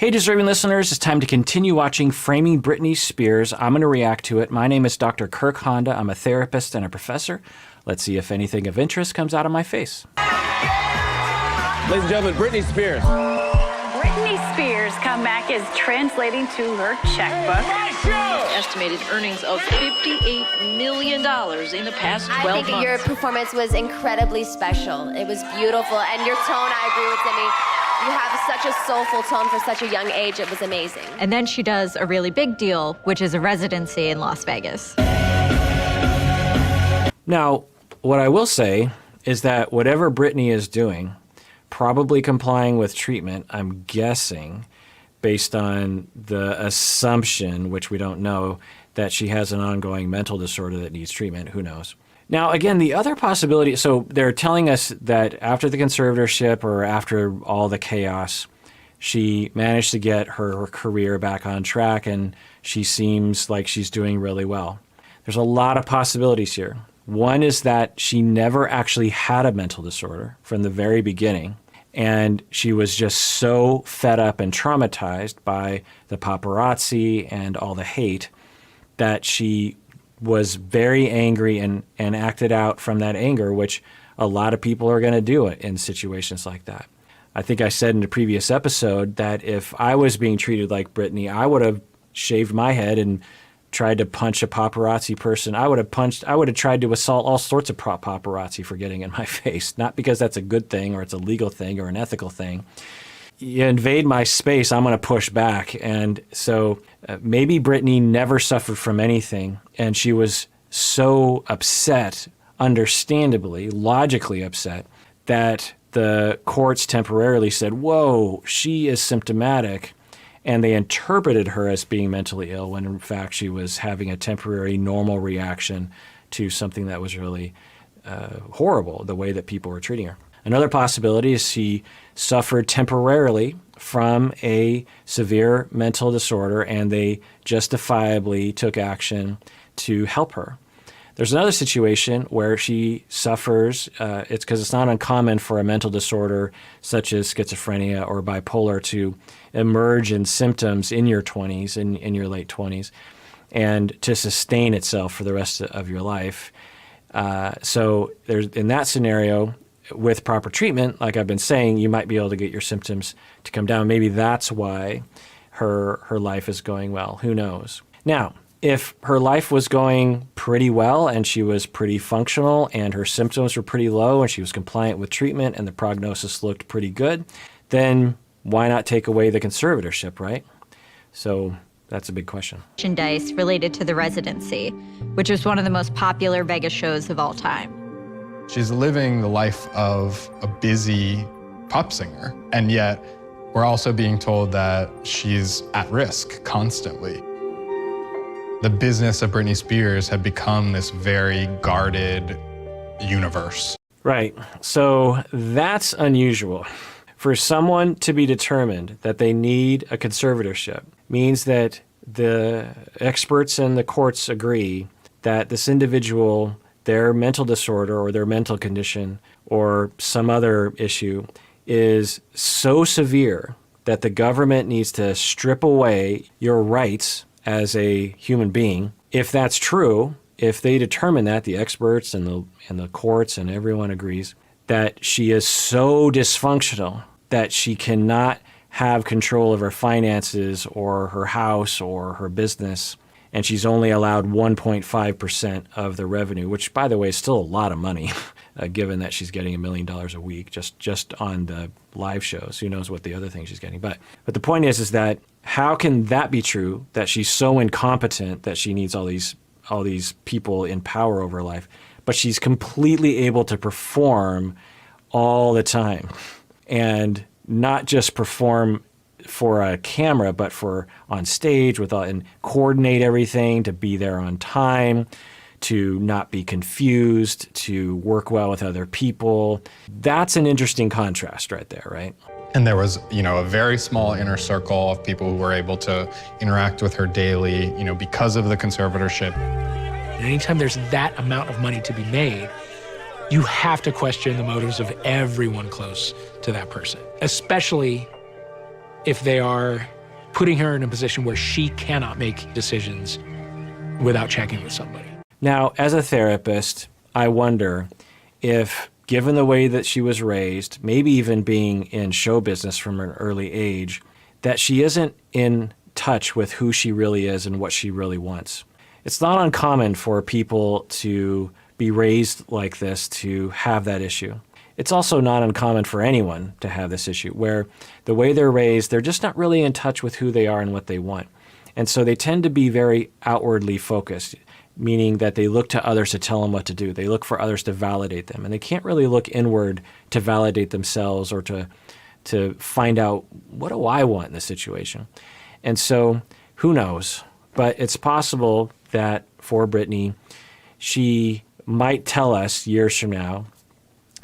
Hey, deserving listeners, it's time to continue watching Framing Britney Spears. I'm going to react to it. My name is Dr. Kirk Honda. I'm a therapist and a professor. Let's see if anything of interest comes out of my face. Ladies and gentlemen, Britney Spears. Britney Spears' comeback is translating to her checkbook. Estimated earnings of $58 million in the past 12 months. I think your performance was incredibly special. It was beautiful, and your tone, I agree with Demi. You have such a soulful tone for such a young age. It was amazing. And then she does a really big deal, which is a residency in Las Vegas. Now, what I will say is that whatever Britney is doing, probably complying with treatment, I'm guessing, based on the assumption, which we don't know, that she has an ongoing mental disorder that needs treatment. Who knows? Now, again, the other possibility, so they're telling us that after the conservatorship or after all the chaos, she managed to get her career back on track and she seems like she's doing really well. There's a lot of possibilities here. One is that she never actually had a mental disorder from the very beginning, and she was just so fed up and traumatized by the paparazzi and all the hate that she was very angry and acted out from that anger, which a lot of people are going to do in situations like that. I think I said in a previous episode that if I was being treated like Britney, I would have shaved my head and tried to punch a paparazzi person. I would have tried to assault all sorts of paparazzi for getting in my face, not because that's a good thing or it's a legal thing or an ethical thing. You invade my space, I'm going to push back. And so maybe Britney never suffered from anything, and she was so upset, understandably, logically upset, that the courts temporarily said, whoa, she is symptomatic, and they interpreted her as being mentally ill when in fact she was having a temporary normal reaction to something that was really horrible, the way that people were treating her. Another possibility is she suffered temporarily from a severe mental disorder and they justifiably took action to help her. There's another situation where she suffers, it's because it's not uncommon for a mental disorder such as schizophrenia or bipolar to emerge in symptoms in your 20s, in your late 20s, and to sustain itself for the rest of your life. So there's, in that scenario, with proper treatment, like I've been saying, you might be able to get your symptoms to come down. Maybe that's why her life is going well. Who knows? Now, if her life was going pretty well and she was pretty functional and her symptoms were pretty low and she was compliant with treatment and the prognosis looked pretty good, then why not take away the conservatorship, right? So that's a big question. Merchandise related to the residency, which was one of the most popular Vegas shows of all time. She's living the life of a busy pop singer, and yet we're also being told that she's at risk constantly. The business of Britney Spears had become this very guarded universe. Right. So that's unusual. For someone to be determined that they need a conservatorship means that the experts and the courts agree that this individual, their mental disorder or their mental condition or some other issue is so severe that the government needs to strip away your rights as a human being. If that's true, if they determine that, the experts and the courts and everyone agrees, that she is so dysfunctional that she cannot have control of her finances or her house or her business, and she's only allowed 1.5% of the revenue, which, by the way, is still a lot of money, given that she's getting $1 million a week just on the live shows. Who knows what the other thing she's getting? But the point is that how can that be true, that she's so incompetent that she needs all these people in power over her life, but she's completely able to perform all the time, and not just perform for a camera, but for on stage and coordinate everything, to be there on time, to not be confused, to work well with other people. That's an interesting contrast right there, right? And there was, a very small inner circle of people who were able to interact with her daily, because of the conservatorship. Anytime there's that amount of money to be made, you have to question the motives of everyone close to that person, especially if they are putting her in a position where she cannot make decisions without checking with somebody. Now, as a therapist, I wonder if, given the way that she was raised, maybe even being in show business from an early age, that she isn't in touch with who she really is and what she really wants. It's not uncommon for people to be raised like this to have that issue. It's also not uncommon for anyone to have this issue, where the way they're raised, they're just not really in touch with who they are and what they want. And so they tend to be very outwardly focused, meaning that they look to others to tell them what to do. They look for others to validate them. And they can't really look inward to validate themselves or to find out, what do I want in this situation? And so who knows? But it's possible that for Britney, she might tell us years from now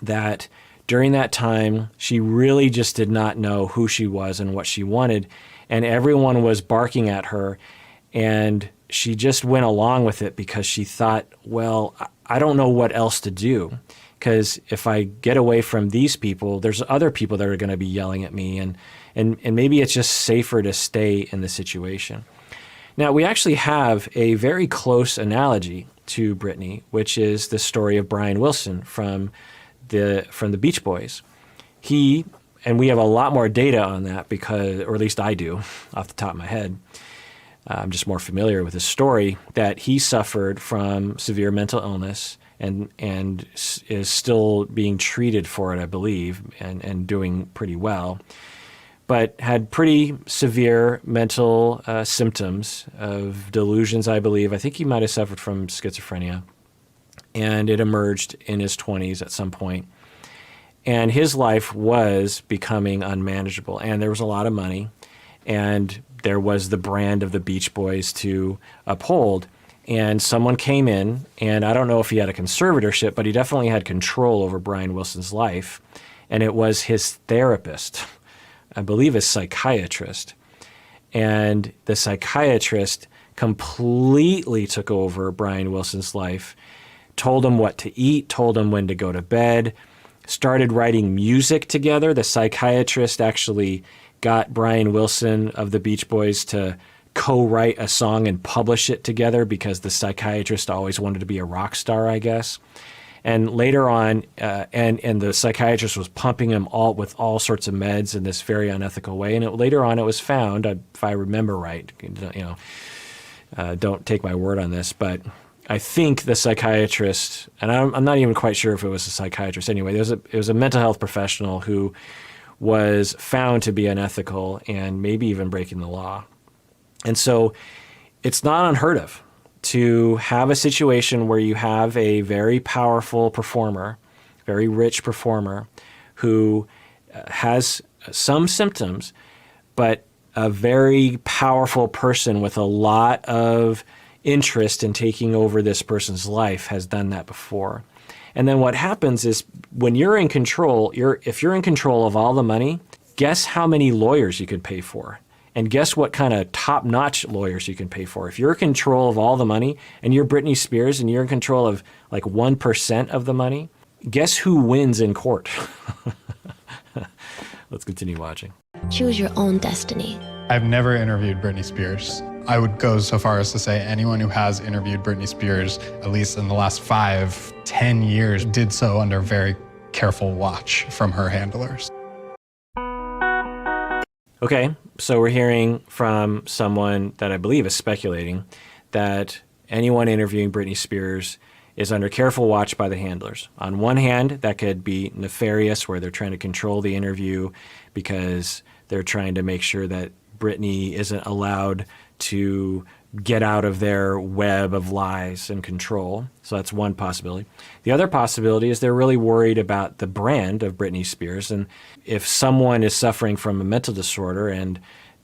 that during that time, she really just did not know who she was and what she wanted. And everyone was barking at her. And she just went along with it because she thought, well, I don't know what else to do. Because if I get away from these people, there's other people that are going to be yelling at me. And maybe it's just safer to stay in the situation. Now, we actually have a very close analogy to Britney, which is the story of Brian Wilson from the Beach Boys. And we have a lot more data on that because, or at least I do, off the top of my head. I'm just more familiar with his story, that he suffered from severe mental illness and is still being treated for it, I believe, and doing pretty well, but had pretty severe mental symptoms of delusions, I believe. I think he might have suffered from schizophrenia, and it emerged in his 20s at some point. And his life was becoming unmanageable, and there was a lot of money, and there was the brand of the Beach Boys to uphold. And someone came in, and I don't know if he had a conservatorship, but he definitely had control over Brian Wilson's life. And it was his therapist, I believe his psychiatrist. And the psychiatrist completely took over Brian Wilson's life, told him what to eat, told him when to go to bed, started writing music together. The psychiatrist actually got Brian Wilson of the Beach Boys to co-write a song and publish it together because the psychiatrist always wanted to be a rock star, I guess. And later on, and the psychiatrist was pumping him with all sorts of meds in this very unethical way. And later on, it was found, if I remember right, don't take my word on this, but I think the psychiatrist, and I'm not even quite sure if it was a psychiatrist anyway, it was a mental health professional who was found to be unethical and maybe even breaking the law. And so it's not unheard of to have a situation where you have a very powerful performer, very rich performer, who has some symptoms, but a very powerful person with a lot of interest in taking over this person's life has done that before. And then what happens is when you're in control, if you're in control of all the money, guess how many lawyers you could pay for? And guess what kind of top-notch lawyers you can pay for? If you're in control of all the money and you're Britney Spears and you're in control of like 1% of the money, guess who wins in court? Let's continue watching. Choose your own destiny. I've never interviewed Britney Spears. I would go so far as to say anyone who has interviewed Britney Spears, at least in the last 5-10 years, did so under very careful watch from her handlers. Okay, so we're hearing from someone that I believe is speculating that anyone interviewing Britney Spears is under careful watch by the handlers. On one hand, that could be nefarious, where they're trying to control the interview because they're trying to make sure that Britney isn't allowed to get out of their web of lies and control. So that's one possibility. The other possibility is they're really worried about the brand of Britney Spears. And if someone is suffering from a mental disorder and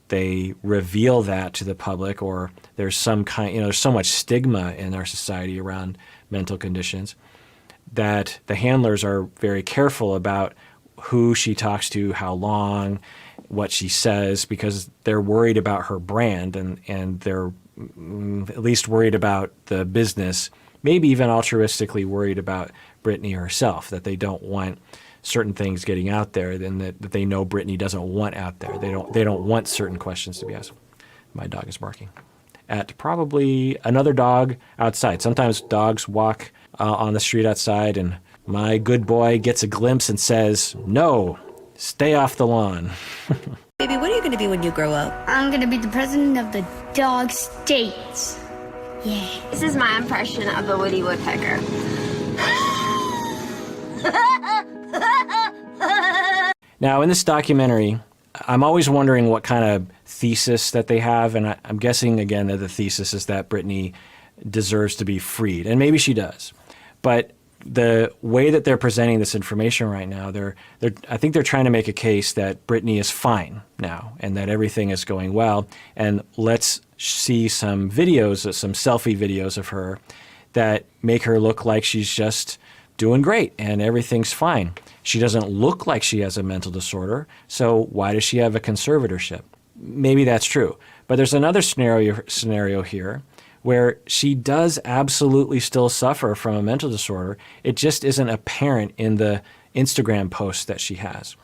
they reveal that to the public, or there's some kind, there's so much stigma in our society around mental conditions, that the handlers are very careful about who she talks to, how long, what she says, because they're worried about her brand, and they're at least worried about the business, maybe even altruistically worried about Britney herself, that they don't want certain things getting out there than that they know Britney doesn't want out there. They don't want certain questions to be asked. My dog is barking at probably another dog outside. Sometimes dogs walk on the street outside, and my good boy gets a glimpse and says, "No, stay off the lawn." Baby, what are you going to be when you grow up? I'm going to be the president of the dog states. Yeah. This is my impression of a Woody Woodpecker. Now, in this documentary, I'm always wondering what kind of thesis that they have, and I'm guessing, again, that the thesis is that Britney deserves to be freed, and maybe she does. But the way that they're presenting this information right now, I think they're trying to make a case that Britney is fine now and that everything is going well, and let's see some videos, some selfie videos of her that make her look like she's just doing great and everything's fine. She doesn't look like she has a mental disorder, so why does she have a conservatorship? Maybe that's true. But there's another scenario here where she does absolutely still suffer from a mental disorder. It just isn't apparent in the Instagram posts that she has.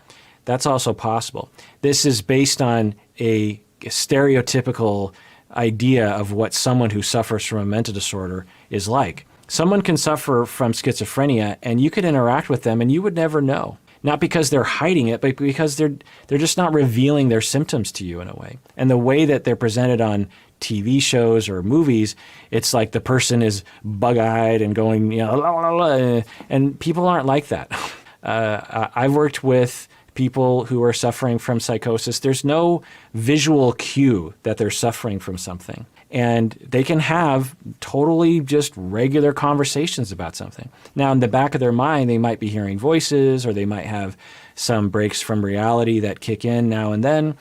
That's also possible. This is based on a stereotypical idea of what someone who suffers from a mental disorder is like. Someone can suffer from schizophrenia and you could interact with them and you would never know. Not because they're hiding it, but because they're just not revealing their symptoms to you in a way. And the way that they're presented on TV shows or movies, it's like the person is bug-eyed and going, la, la, la, and people aren't like that. I've worked with people who are suffering from psychosis. There's no visual cue that they're suffering from something. And they can have totally just regular conversations about something. Now, in the back of their mind, they might be hearing voices or they might have some breaks from reality that kick in now and then.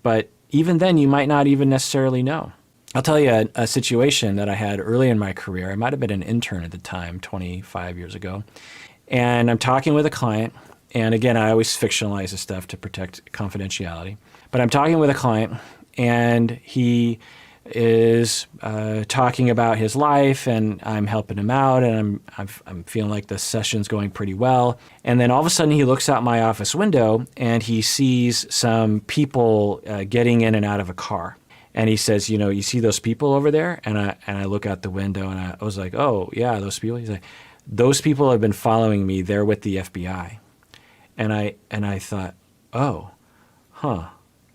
But even then, you might not even necessarily know. I'll tell you a situation that I had early in my career. I might have been an intern at the time, 25 years ago. And I'm talking with a client. And again, I always fictionalize this stuff to protect confidentiality. But I'm talking with a client, and he is talking about his life, and I'm helping him out, and I'm feeling like the session's going pretty well. And then all of a sudden, he looks out my office window, and he sees some people getting in and out of a car. And he says, you see those people over there? And I look out the window, and I was like, oh, yeah, those people. He's like, those people have been following me. They're with the FBI. And I thought, oh,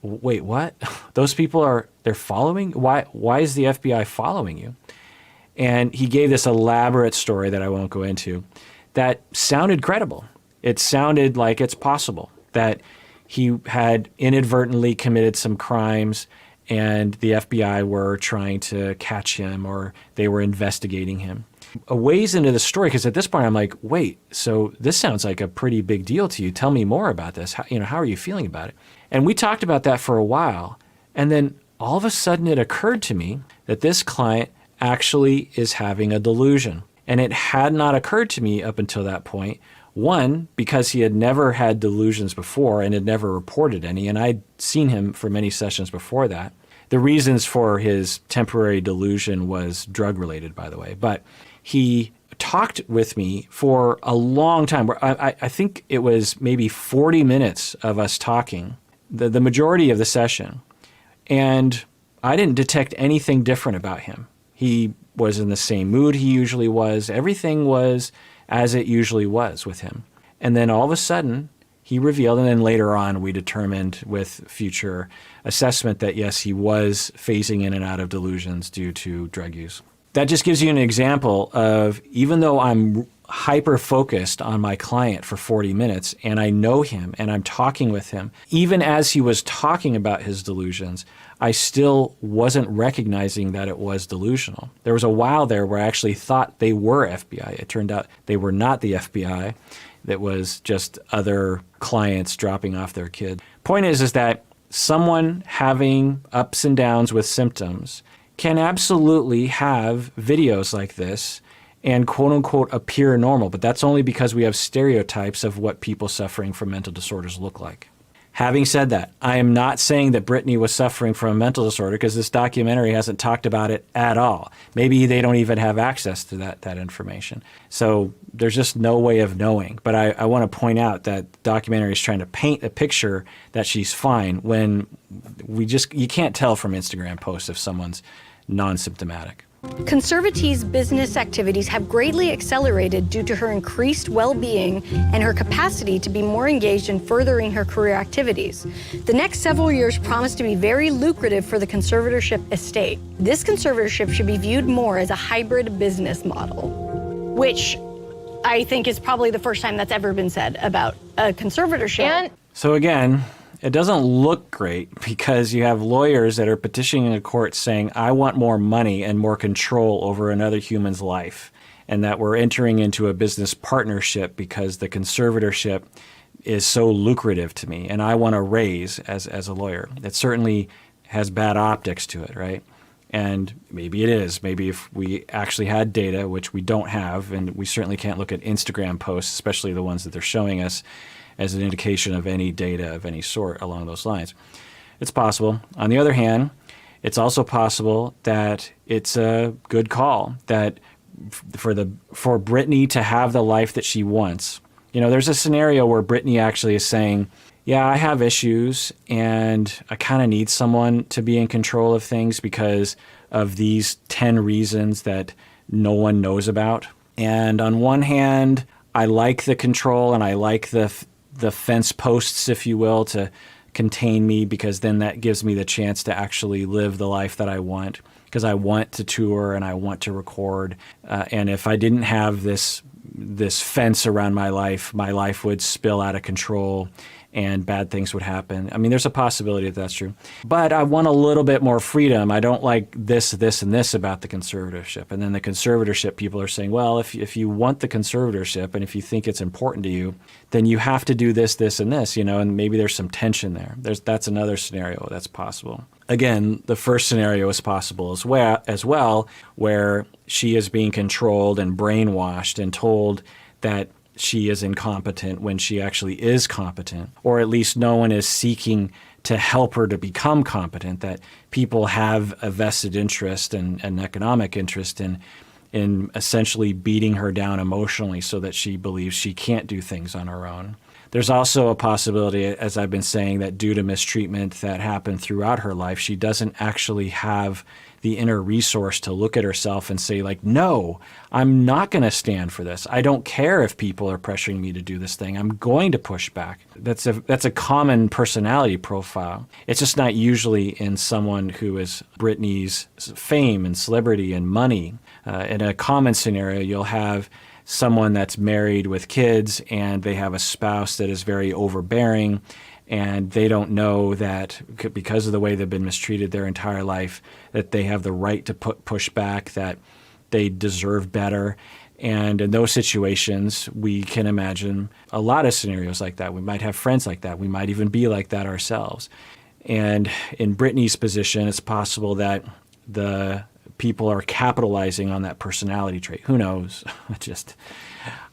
wait, what? Those people they're following? Why is the FBI following you? And he gave this elaborate story that I won't go into that sounded credible. It sounded like it's possible that he had inadvertently committed some crimes and the FBI were trying to catch him or they were investigating him. A ways into the story, because at this point I'm like, wait, so this sounds like a pretty big deal to you. Tell me more about this. How are you feeling about it? And we talked about that for a while. And then all of a sudden it occurred to me that this client actually is having a delusion. And it had not occurred to me up until that point. One, because he had never had delusions before and had never reported any. And I'd seen him for many sessions before that. The reasons for his temporary delusion was drug-related, by the way. But he talked with me for a long time. I think it was maybe 40 minutes of us talking, the majority of the session. And I didn't detect anything different about him. He was in the same mood he usually was. Everything was as it usually was with him. And then all of a sudden, he revealed, and then later on we determined with future assessment that yes, he was phasing in and out of delusions due to drug use. That just gives you an example of, even though I'm hyper-focused on my client for 40 minutes and I know him and I'm talking with him, even as he was talking about his delusions, I still wasn't recognizing that it was delusional. There was a while there where I actually thought they were FBI. It turned out they were not the FBI. That was just other clients dropping off their kid. Point is that someone having ups and downs with symptoms can absolutely have videos like this and quote-unquote appear normal, but that's only because we have stereotypes of what people suffering from mental disorders look like. Having said that, I am not saying that Britney was suffering from a mental disorder because this documentary hasn't talked about it at all. Maybe they don't even have access to that information. So there's just no way of knowing. But I want to point out that the documentary is trying to paint a picture that she's fine when you can't tell from Instagram posts if someone's non-symptomatic. Conservative's business activities have greatly accelerated due to her increased well-being and her capacity to be more engaged in furthering her career activities. The next several years promise to be very lucrative for the conservatorship estate. This conservatorship should be viewed more as a hybrid business model, which I think is probably the first time that's ever been said about a conservatorship. So again, it doesn't look great because you have lawyers that are petitioning a court saying, I want more money and more control over another human's life, and that we're entering into a business partnership because the conservatorship is so lucrative to me and I want a raise as a lawyer. It certainly has bad optics to it, right? And maybe it is. Maybe if we actually had data, which we don't have, and we certainly can't look at Instagram posts, especially the ones that they're showing us, as an indication of any data of any sort along those lines. It's possible. On the other hand, it's also possible that it's a good call that for Britney to have the life that she wants. You know, there's a scenario where Britney actually is saying, yeah, I have issues and I kind of need someone to be in control of things because of these 10 reasons that no one knows about. And on one hand, I like the control and I like the fence posts, if you will, to contain me because then that gives me the chance to actually live the life that I want because I want to tour and I want to record. And if I didn't have this fence around my life would spill out of control and bad things would happen. I mean, there's a possibility that that's true. But I want a little bit more freedom. I don't like this, and this about the conservatorship. And then the conservatorship people are saying, well, if you want the conservatorship and if you think it's important to you, then you have to do this, and this, you know, and maybe there's some tension there. That's another scenario that's possible. Again, the first scenario is possible as well, where she is being controlled and brainwashed and told that she is incompetent when she actually is competent, or at least no one is seeking to help her to become competent, that people have a vested interest and an economic interest in essentially beating her down emotionally so that she believes she can't do things on her own. There's also a possibility, as I've been saying, that due to mistreatment that happened throughout her life, she doesn't actually have the inner resource to look at herself and say, like, no, I'm not going to stand for this. I don't care if people are pressuring me to do this thing. I'm going to push back. That's a common personality profile. It's just not usually in someone who is Britney's fame and celebrity and money. In a common scenario, you'll have someone that's married with kids and they have a spouse that is very overbearing and they don't know that because of the way they've been mistreated their entire life that they have the right to push back, that they deserve better. And in those situations, we can imagine a lot of scenarios like that. We might have friends like that. We might even be like that ourselves. And in Britney's position, it's possible that the people are capitalizing on that personality trait. Who knows?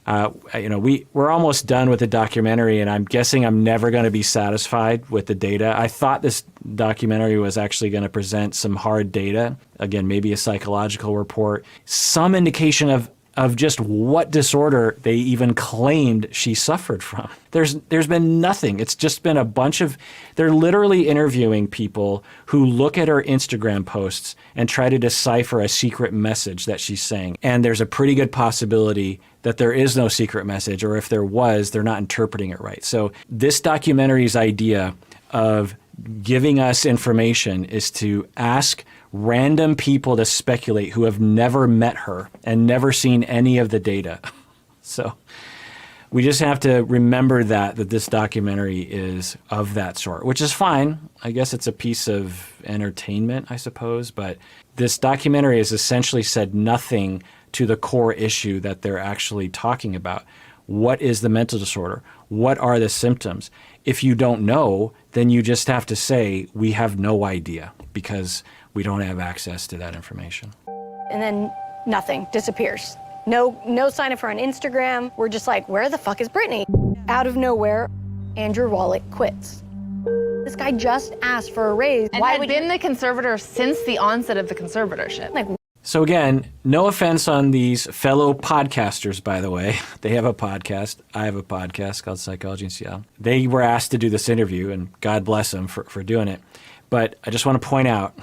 We're almost done with the documentary, and I'm guessing I'm never going to be satisfied with the data. I thought this documentary was actually going to present some hard data. Again, maybe a psychological report, some indication of just what disorder they even claimed she suffered from. There's been nothing. It's just been a bunch of, they're literally interviewing people who look at her Instagram posts and try to decipher a secret message that she's saying. And there's a pretty good possibility that there is no secret message, or if there was, they're not interpreting it right. So this documentary's idea of giving us information is to ask random people to speculate who have never met her and never seen any of the data. So we just have to remember that this documentary is of that sort, which is fine. I guess it's a piece of entertainment, I suppose, but this documentary has essentially said nothing to the core issue that they're actually talking about. What is the mental disorder? What are the symptoms? If you don't know, then you just have to say, we have no idea, because we don't have access to that information. And then nothing, disappears. No sign of her on Instagram. We're just like, where the fuck is Britney? Out of nowhere, Andrew Wallach quits. This guy just asked for a raise. And Why had would been you? the conservator since the onset of the conservatorship. Like, So again, no offense on these fellow podcasters, by the way. They have a podcast. I have a podcast called Psychology in Seattle. They were asked to do this interview, and God bless them for doing it. But I just want to point out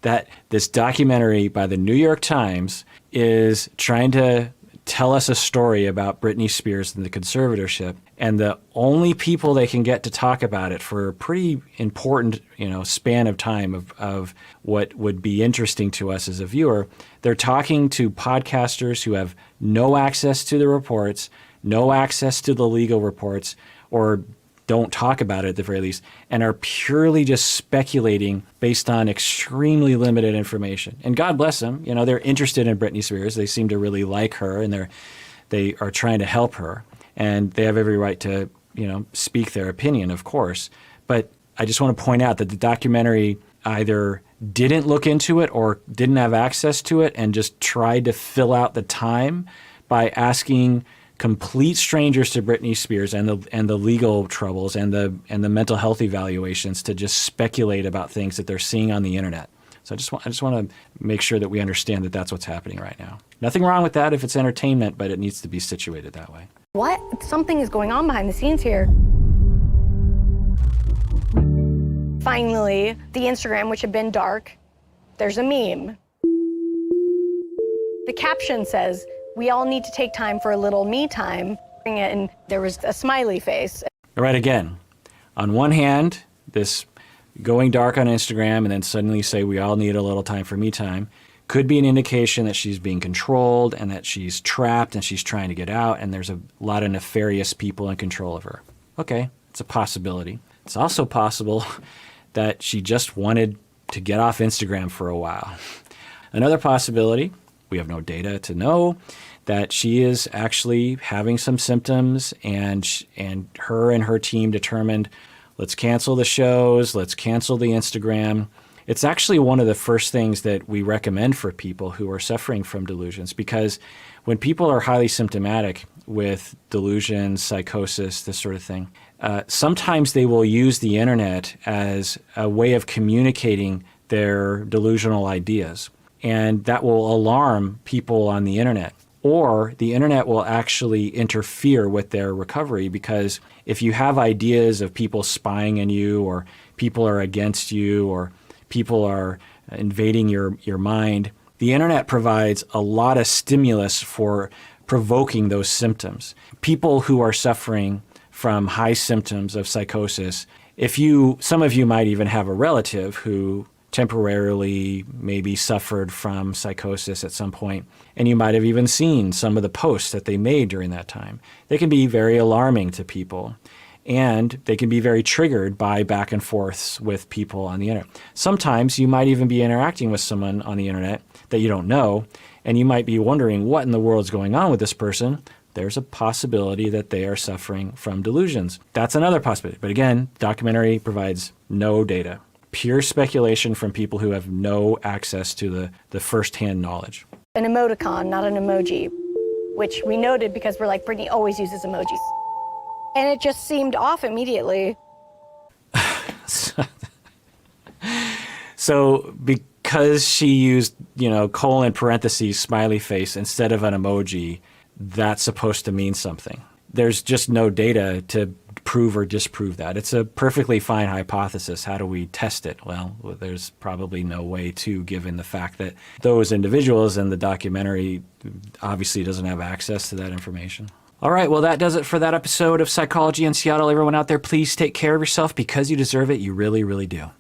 that this documentary by the New York Times is trying to tell us a story about Britney Spears and the conservatorship, and the only people they can get to talk about it for a pretty important, span of time of what would be interesting to us as a viewer, they're talking to podcasters who have no access to the reports, no access to the legal reports, or don't talk about it at the very least, and are purely just speculating based on extremely limited information. And God bless them, they're interested in Britney Spears. They seem to really like her, and they are trying to help her. And they have every right to, speak their opinion, of course. But I just want to point out that the documentary either didn't look into it or didn't have access to it and just tried to fill out the time by asking complete strangers to Britney Spears and the legal troubles and the mental health evaluations to just speculate about things that they're seeing on the internet. So I just want to make sure that we understand that that's what's happening right now. Nothing wrong with that if it's entertainment, but it needs to be situated that way. what? Something is going on behind the scenes here. Finally, the Instagram, which had been dark, there's a meme. The caption says, "We all need to take time for a little me time." And there was a smiley face. All right, again, on one hand, this going dark on Instagram and then suddenly say we all need a little time for me time could be an indication that she's being controlled and that she's trapped and she's trying to get out and there's a lot of nefarious people in control of her. Okay, it's a possibility. It's also possible that she just wanted to get off Instagram for a while. Another possibility, we have no data to know, that she is actually having some symptoms and her and her team determined, let's cancel the shows, let's cancel the Instagram. It's actually one of the first things that we recommend for people who are suffering from delusions, because when people are highly symptomatic with delusions, psychosis, this sort of thing, sometimes they will use the internet as a way of communicating their delusional ideas. And that will alarm people on the internet. Or the internet will actually interfere with their recovery, because if you have ideas of people spying on you, or people are against you, or people are invading your mind, the internet provides a lot of stimulus for provoking those symptoms. People who are suffering from high symptoms of psychosis, some of you might even have a relative who temporarily maybe suffered from psychosis at some point, and you might have even seen some of the posts that they made during that time. They can be very alarming to people, and they can be very triggered by back and forths with people on the internet. Sometimes you might even be interacting with someone on the internet that you don't know, and you might be wondering what in the world is going on with this person. There's a possibility that they are suffering from delusions. That's another possibility. But again, documentary provides no data. Pure speculation from people who have no access to the first-hand knowledge. An emoticon, not an emoji, which we noted because we're like, Britney always uses emojis. And it just seemed off immediately. So because she used, colon parentheses, smiley face instead of an emoji, that's supposed to mean something. There's just no data to prove or disprove that. It's a perfectly fine hypothesis. How do we test it? Well, there's probably no way to, given the fact that those individuals in the documentary obviously doesn't have access to that information. All right, well, that does it for that episode of Psychology in Seattle. Everyone out there, please take care of yourself because you deserve it. You really, really do.